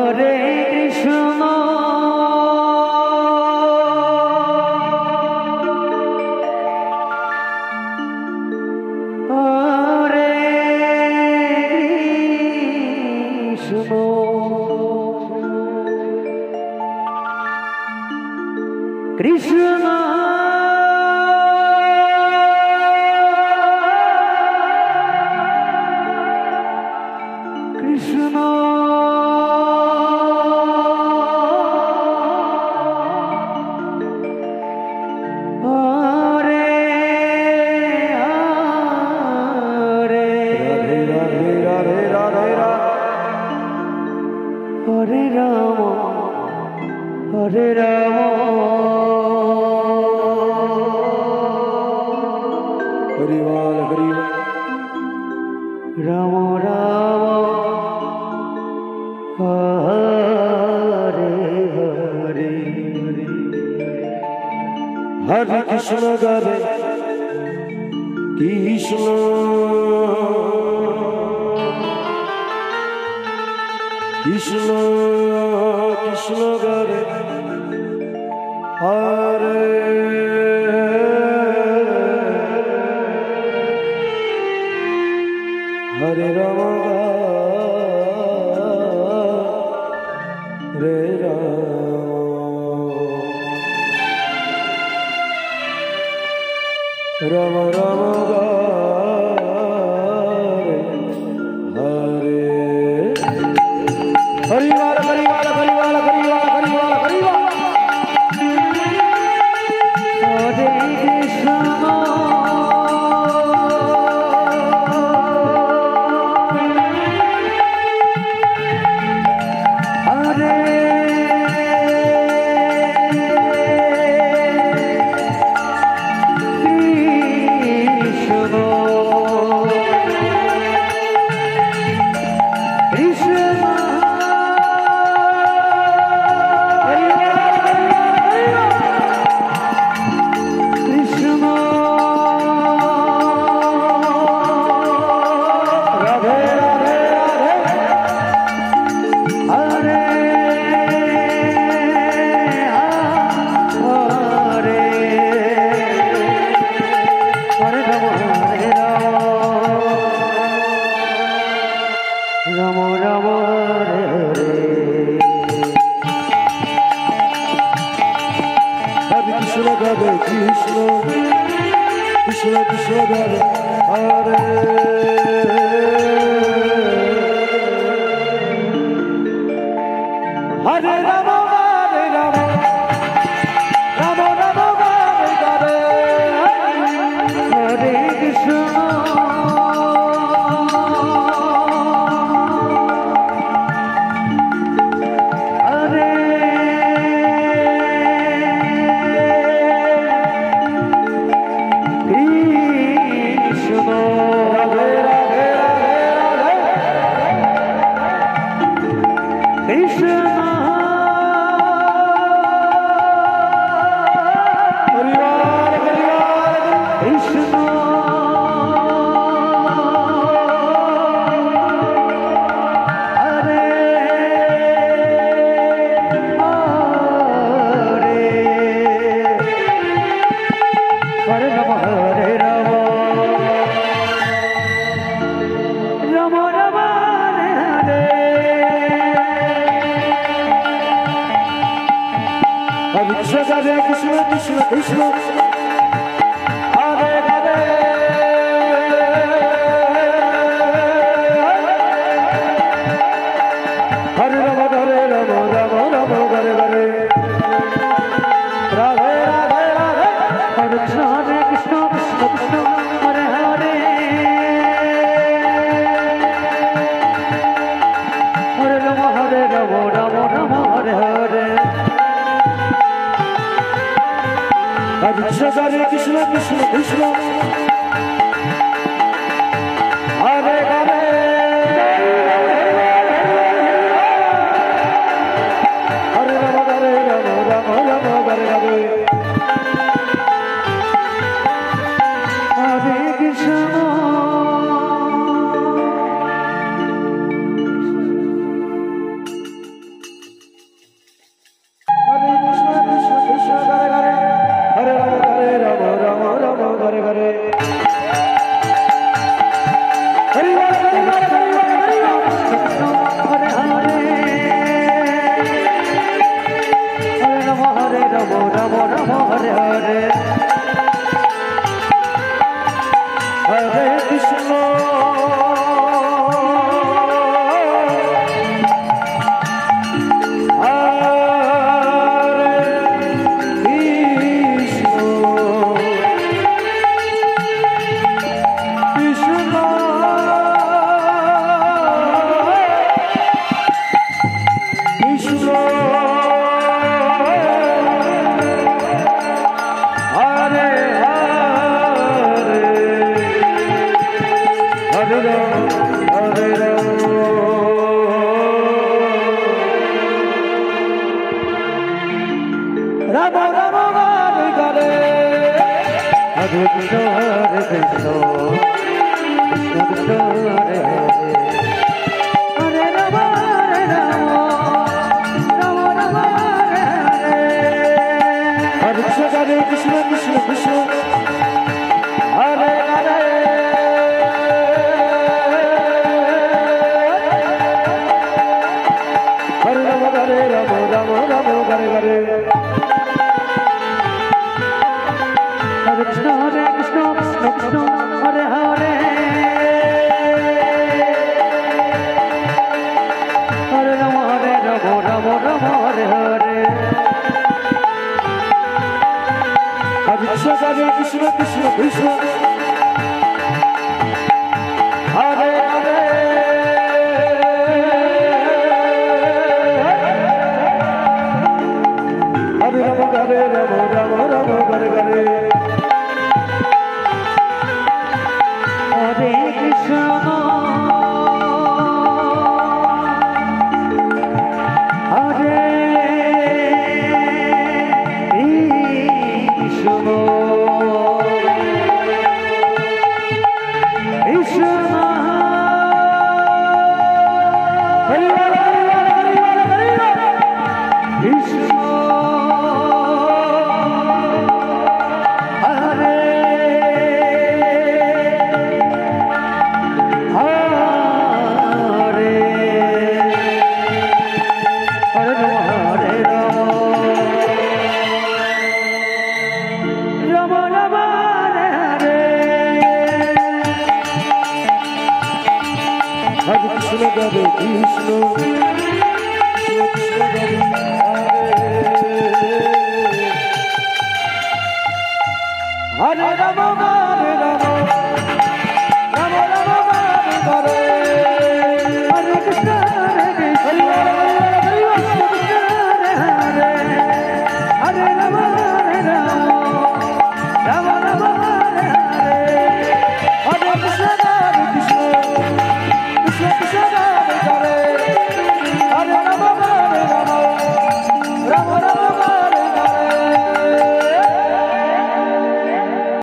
হরে কৃষ্ণ হরে কৃষ্ণ কৃষ্ণ কৃষ্ণ হরে হরে রাধে রাধে হরে রাম হরে রাম হরিবল হরিবল রাম রাম হরে হরে হরে কৃষ্ণ গাবে কৃষ্ণ কৃষ্ণ কৃষ্ণ গাবে হরে হরে রাম রে রাম রাম হরে হরিবাল হরিবাল হরিবাল হরিবাল হরিবাল হরিবাল হরে কৃষ্ণ হরে রাম রাম হরে কৃষ্ণ গাবে কৃষ্ণ কৃষ্ণ কৃষ্ণ গাবে হরে হরে রাম হরে রাম রাম রাম হরে হরে হরে কৃষ্ণ হরে কৃষ্ণ রাধে রাধে রাধে কৃষ্ণ হরিবল হরিবল কৃষ্ণ হরে হরে হরে রাম হরে রাম রাম রাম হরে হরে হরে কৃষ্ণ গাবে কৃষ্ণ কৃষ্ণ কৃষ্ণ হরে হরে হরে রাম হরে রাম রাম রাম হরে হরে রাধে রাধে রাধে হরে কৃষ্ণ কৃষ্ণ কৃষ্ণ হরে হরে হরে রাম রাম রাম হরে হরে হরে কৃষ্ণ গাবে কৃষ্ণ কৃষ্ণ কৃষ্ণ হরে হরে হরে রাম হরে রাম রাম রাম হরে হরে হরে কৃষ্ণ রাম রাম হরে হরে হরে কৃষ্ণ হরে কৃষ্ণ কৃষ্ণ কৃষ্ণ হরে হরে হরে রাম রাম রাম হরে হরে হরে কৃষ্ণ কৃষ্ণ কৃষ্ণ হরে হরে হরে রাম রাম রাম হরে হরে হরে কৃষ্ণ কৃষ্ণ কৃষ্ণ হরে হরে হরে রাম রাম রাম হরে হরে হরে কৃষ্ণ কৃষ্ণ কৃষ্ণ